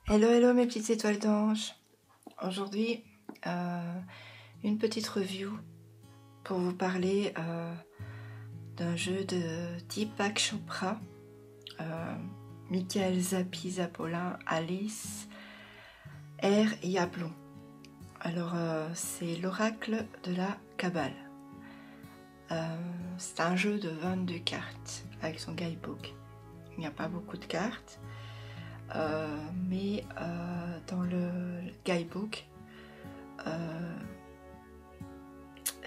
Hello, hello mes petites étoiles d'ange. Aujourd'hui, une petite review pour vous parler d'un jeu de Deepak Chopra, Michael Zappolin, Alice R. Yablon. Alors, c'est l'oracle de la Kabbale. C'est un jeu de 22 cartes avec son guidebook. Il n'y a pas beaucoup de cartes. Mais dans le guidebook,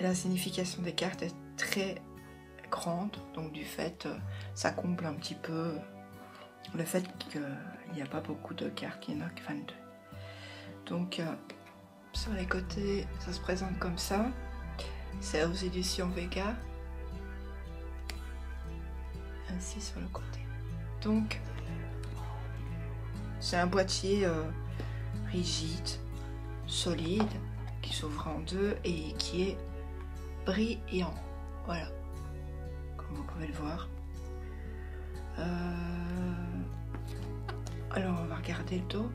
la signification des cartes est très grande, donc du fait, ça comble un petit peu le fait qu'il n'y a pas beaucoup de cartes, il n'y en a que 22. Donc sur les côtés, ça se présente comme ça. C'est aux éditions Vega. Ainsi sur le côté. Donc c'est un boîtier rigide, solide, qui s'ouvre en deux et qui est brillant. Voilà, comme vous pouvez le voir. Alors on va regarder le dos.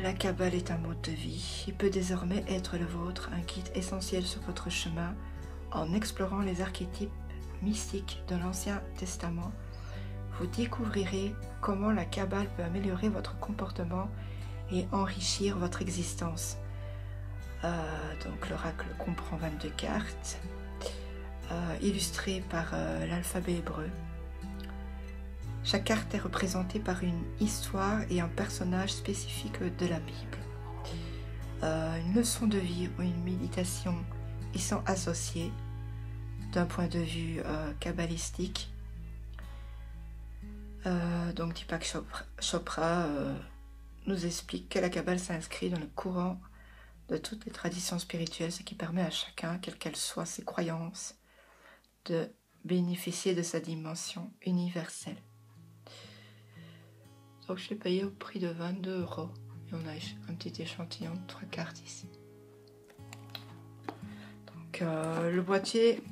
La Kabbale est un mode de vie. Il peut désormais être le vôtre, un guide essentiel sur votre chemin en explorant les archétypes mystiques de l'Ancien Testament. Vous découvrirez comment la Kabbale peut améliorer votre comportement et enrichir votre existence. Donc l'oracle comprend 22 cartes, illustrées par l'alphabet hébreu. Chaque carte est représentée par une histoire et un personnage spécifique de la Bible. Une leçon de vie ou une méditation y sont associées d'un point de vue kabbalistique. Donc Deepak Chopra nous explique que la Kabbale s'inscrit dans le courant de toutes les traditions spirituelles, ce qui permet à chacun, quelles qu'elles soient ses croyances, de bénéficier de sa dimension universelle. Donc je l'ai payé au prix de 22 €. Et on a un petit échantillon de 3 cartes ici. Donc le boîtier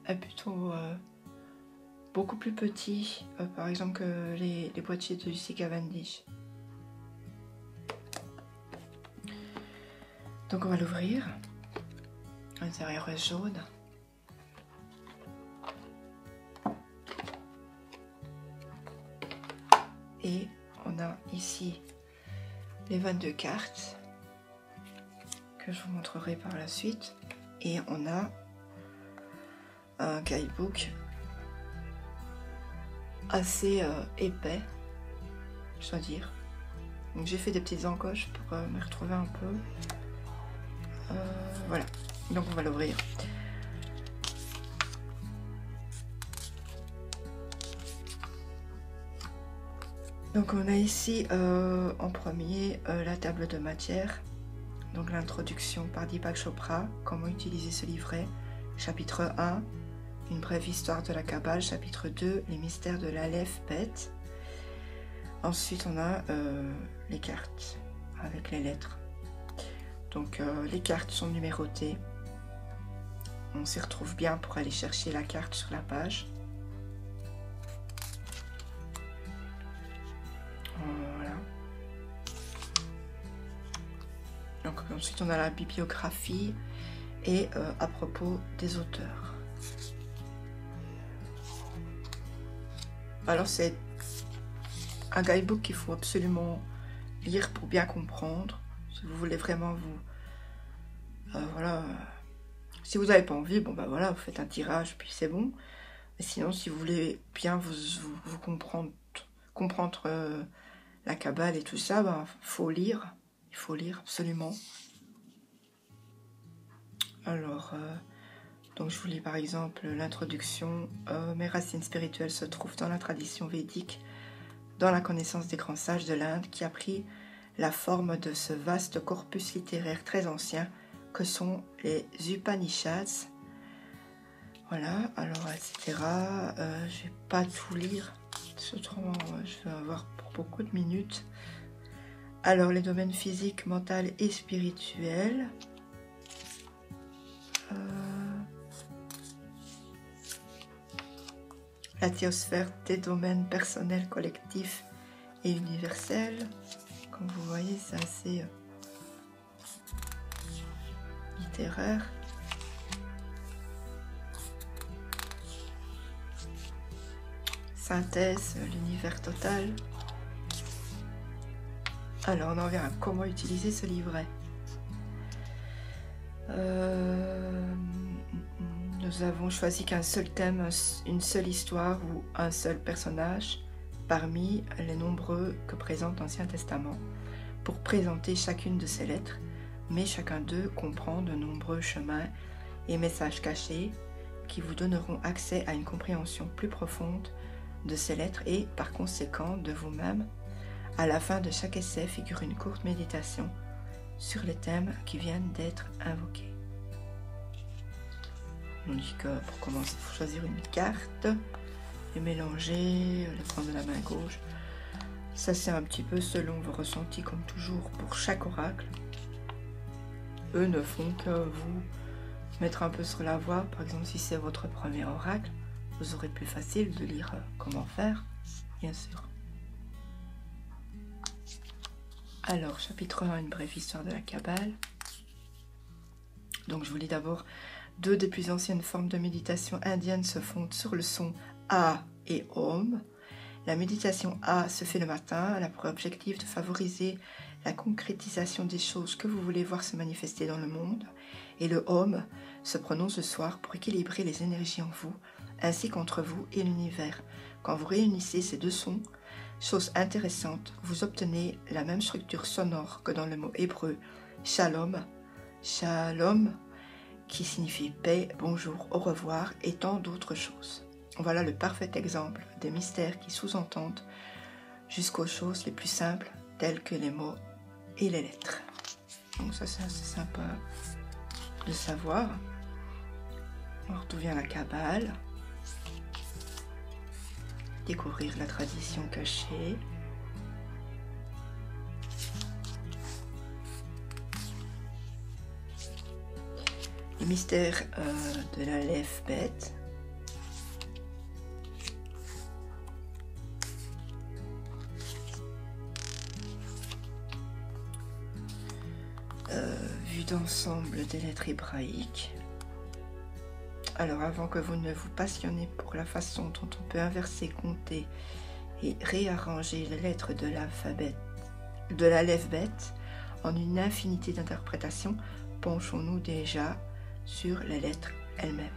est plutôt beaucoup plus petit, par exemple, que les boîtiers de Lucy Cavendish. Donc on va l'ouvrir. L'intérieur est jaune. Et on a ici les 22 cartes que je vous montrerai par la suite. Et on a un guidebook assez épais, je dois dire. Donc j'ai fait des petites encoches pour me retrouver un peu. Voilà, donc on va l'ouvrir. Donc on a ici en premier la table de matière, donc l'introduction par Deepak Chopra, comment utiliser ce livret, chapitre 1, une brève histoire de la Kabbale, chapitre 2, les mystères de l'Aleph Bet. Ensuite on a les cartes avec les lettres. Donc les cartes sont numérotées, on s'y retrouve bien pour aller chercher la carte sur la page. Voilà. Donc ensuite on a la bibliographie et à propos des auteurs. Alors c'est un guidebook qu'il faut absolument lire pour bien comprendre. Si vous voulez vraiment vous... voilà. Si vous n'avez pas envie, bon bah voilà, vous faites un tirage puis c'est bon. Mais sinon, si vous voulez bien vous comprendre la Kabbale et tout ça, bah, faut lire. Il faut lire absolument. Alors, donc je vous lis par exemple l'introduction. Mes racines spirituelles se trouvent dans la tradition védique, dans la connaissance des grands sages de l'Inde, qui a pris la forme de ce vaste corpus littéraire très ancien que sont les Upanishads. Voilà, alors etc. Je vais pas tout lire, autrement je vais avoir pour beaucoup de minutes. Alors les domaines physique, mental et spirituel. La théosphère des domaines personnels, collectifs et universels. Comme vous voyez, c'est assez littéraire. Synthèse, l'univers total. Alors, on en vient à comment utiliser ce livret. Nous avons choisi qu'un seul thème, une seule histoire ou un seul personnage parmi les nombreux que présente l'Ancien Testament pour présenter chacune de ces lettres, mais chacun d'eux comprend de nombreux chemins et messages cachés qui vous donneront accès à une compréhension plus profonde de ces lettres et, par conséquent, de vous-même. À la fin de chaque essai figure une courte méditation sur les thèmes qui viennent d'être invoqués. On dit que pour commencer, il faut choisir une carte, les mélanger, les prendre de la main gauche. Ça, c'est un petit peu selon vos ressentis, comme toujours pour chaque oracle. Eux ne font que vous mettre un peu sur la voie. Par exemple, si c'est votre premier oracle, vous aurez plus facile de lire comment faire, bien sûr. Alors, chapitre 1, une brève histoire de la Kabbale. Donc, je vous lis d'abord. Deux des plus anciennes formes de méditation indienne se fondent sur le son A et Om. La méditation A se fait le matin, elle a pour objectif de favoriser la concrétisation des choses que vous voulez voir se manifester dans le monde. Et le Om se prononce le soir pour équilibrer les énergies en vous, ainsi qu'entre vous et l'univers. Quand vous réunissez ces deux sons, chose intéressante, vous obtenez la même structure sonore que dans le mot hébreu Shalom. Shalom, qui signifie paix, bonjour, au revoir et tant d'autres choses. Voilà le parfait exemple des mystères qui sous-entendent jusqu'aux choses les plus simples telles que les mots et les lettres. Donc ça, c'est assez sympa de savoir. Alors d'où vient la Kabbale? Découvrir la tradition cachée. Le mystère de l'Aleph bête. Vue d'ensemble des lettres hébraïques. Alors avant que vous ne vous passionnez pour la façon dont on peut inverser, compter et réarranger les lettres de l'alphabet, de l'Aleph bête en une infinité d'interprétations, penchons-nous déjà sur les lettres elles-mêmes.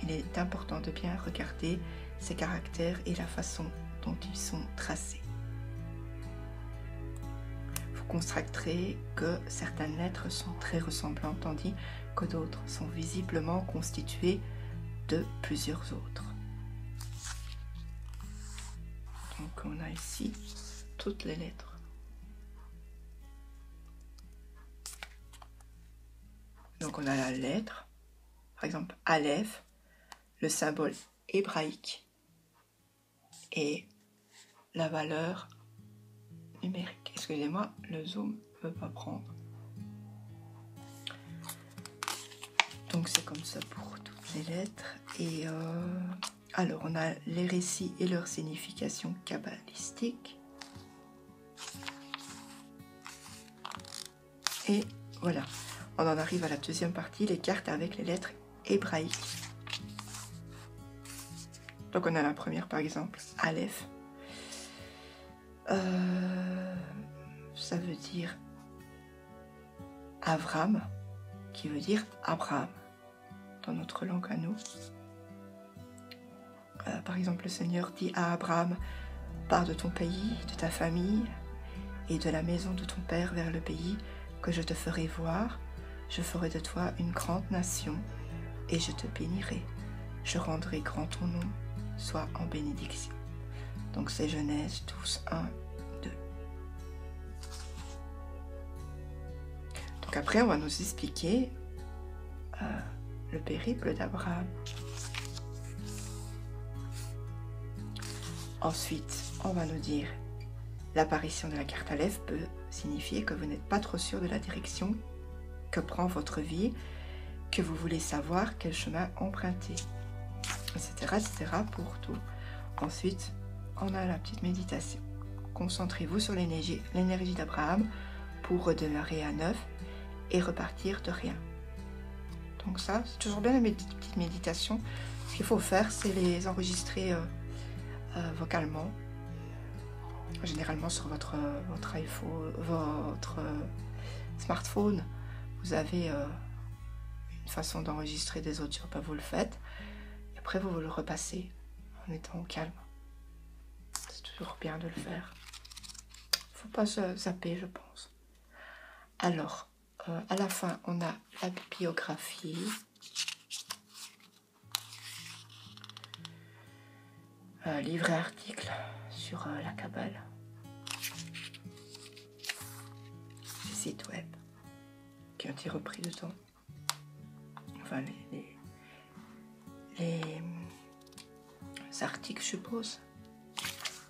Il est important de bien regarder ces caractères et la façon dont ils sont tracés. Vous constaterez que certaines lettres sont très ressemblantes, tandis que d'autres sont visiblement constituées de plusieurs autres. Donc on a ici toutes les lettres. Donc on a la lettre, par exemple Aleph, le symbole hébraïque et la valeur numérique. Excusez-moi, le zoom ne veut pas prendre. Donc c'est comme ça pour toutes les lettres. Et alors on a les récits et leur signification kabbalistique. Et voilà. On en arrive à la deuxième partie, les cartes avec les lettres hébraïques. Donc on a la première par exemple, Aleph. Ça veut dire Avram, qui veut dire Abraham, dans notre langue à nous. Par exemple, le Seigneur dit à Abraham, pars de ton pays, de ta famille et de la maison de ton père vers le pays que je te ferai voir. Je ferai de toi une grande nation et je te bénirai. Je rendrai grand ton nom, sois en bénédiction. Donc c'est Genèse 12, 1, 2. Donc après on va nous expliquer le périple d'Abraham. Ensuite, on va nous dire l'apparition de la carte Aleph peut signifier que vous n'êtes pas trop sûr de la direction que prend votre vie, que vous voulez savoir quel chemin emprunter. etc., etc. pour tout. Ensuite, on a la petite méditation. Concentrez-vous sur l'énergie d'Abraham pour redémarrer à neuf et repartir de rien. Donc ça, c'est toujours bien les petites méditations. Ce qu'il faut faire, c'est les enregistrer vocalement. Généralement sur votre iPhone, votre smartphone, vous avez une façon d'enregistrer des audios. Vous le faites. Et après, vous le repassez en étant au calme. C'est toujours bien de le faire. Faut pas se zapper, je pense. Alors, à la fin, on a la bibliographie. Livre et articles sur la Kabbale. Les sites web qui ont été repris dedans. Enfin, les articles, je suppose.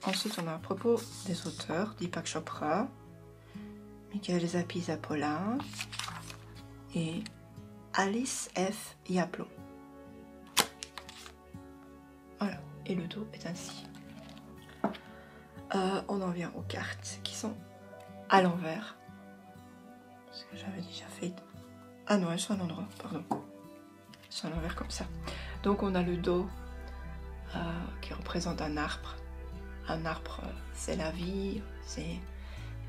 Ensuite, on a à propos des auteurs, Deepak Chopra, Michael Zappi-Zapola et Alice F. Yaplon. Voilà, et le dos est ainsi. On en vient aux cartes qui sont à l'envers. Parce que j'avais déjà fait... Ah non, elles sont à l'endroit, pardon. Elles sont à l'envers comme ça. Donc on a le dos qui représente un arbre. Un arbre, c'est la vie, c'est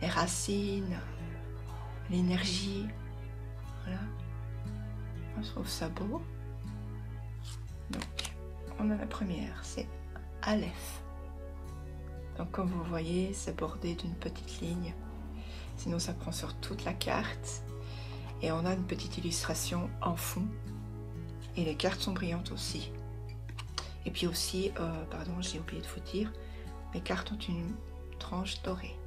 les racines, l'énergie. Voilà. On trouve ça beau. Donc, on a la première, c'est Aleph. Donc, comme vous voyez, c'est bordé d'une petite ligne. Sinon, ça prend sur toute la carte. Et on a une petite illustration en fond. Et les cartes sont brillantes aussi. Et puis aussi, pardon, j'ai oublié de vous dire, les cartes ont une tranche dorée.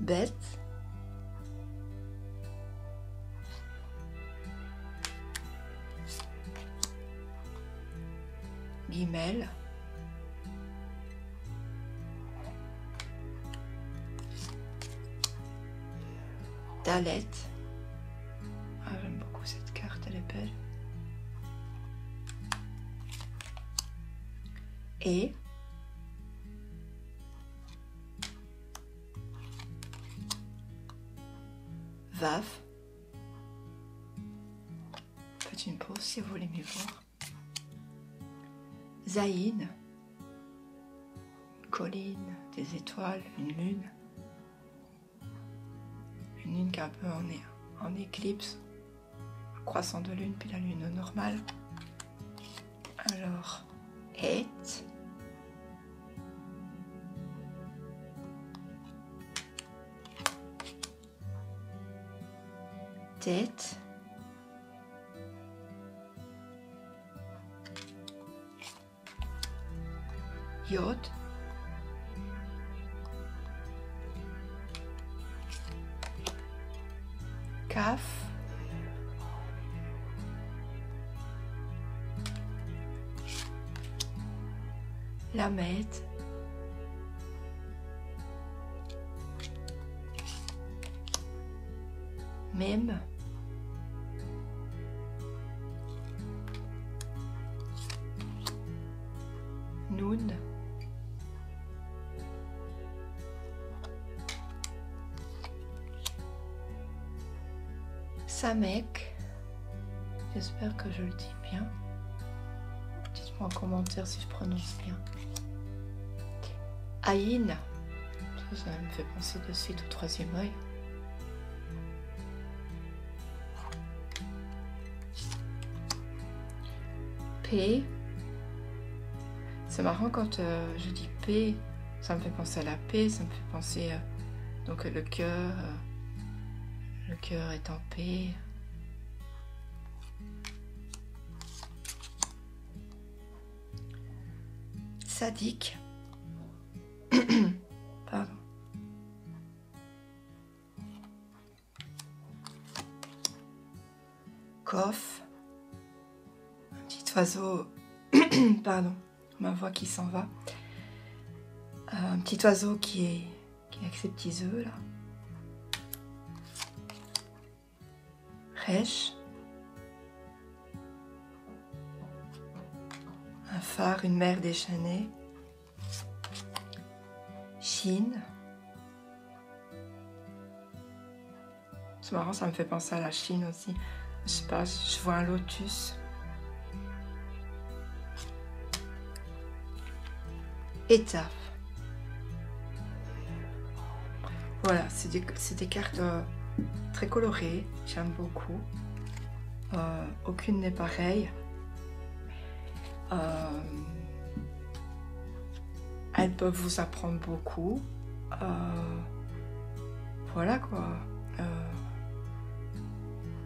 Bête. Guimel. Dalet. Ah, j'aime beaucoup cette carte, elle est belle. Et Vav. Faites une pause si vous voulez mieux voir. Zaïn. Une colline, des étoiles, une lune. Une lune qui est un peu en éclipse. Un croissant de lune, puis la lune normale. Alors, Et. Tête. Yod. Kaf. Lamed. Mem. Nun. Samek. J'espère que je le dis bien. Dites-moi en commentaire si je prononce bien. Aïn. Ça me fait penser de suite au troisième œil. P. C'est marrant quand je dis P, ça me fait penser à la paix, ça me fait penser donc le cœur est en paix. Sadique. Pardon. Kof. Un petit oiseau. Pardon, ma voix qui s'en va. Un petit oiseau qui est avec ses petits œufs là. Resh. Un phare, une mer déchaînée. Chine. C'est marrant, ça me fait penser à la Chine aussi. Je sais pas, je vois un lotus. Étape. Voilà, c'est des cartes très colorées, j'aime beaucoup. Aucune n'est pareille. Elles peuvent vous apprendre beaucoup. Voilà quoi.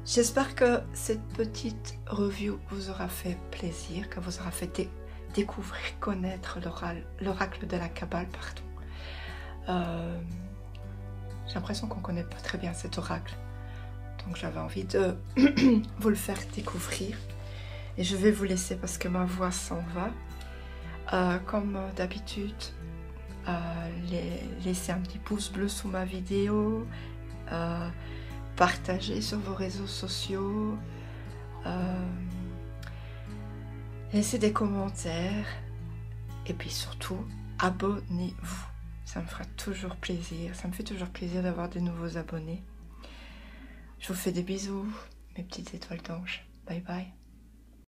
J'espère que cette petite review vous aura fait plaisir, que vous aura fait découvrir, connaître l'oracle de la Kabbale, pardon. J'ai l'impression qu'on ne connaît pas très bien cet oracle. Donc j'avais envie de vous le faire découvrir. Et je vais vous laisser parce que ma voix s'en va. Comme d'habitude, laissez un petit pouce bleu sous ma vidéo. Partagez sur vos réseaux sociaux. Laissez des commentaires. Et puis surtout, abonnez-vous. Ça me fera toujours plaisir. Ça me fait toujours plaisir d'avoir de nouveaux abonnés. Je vous fais des bisous, mes petites étoiles d'ange. Bye bye.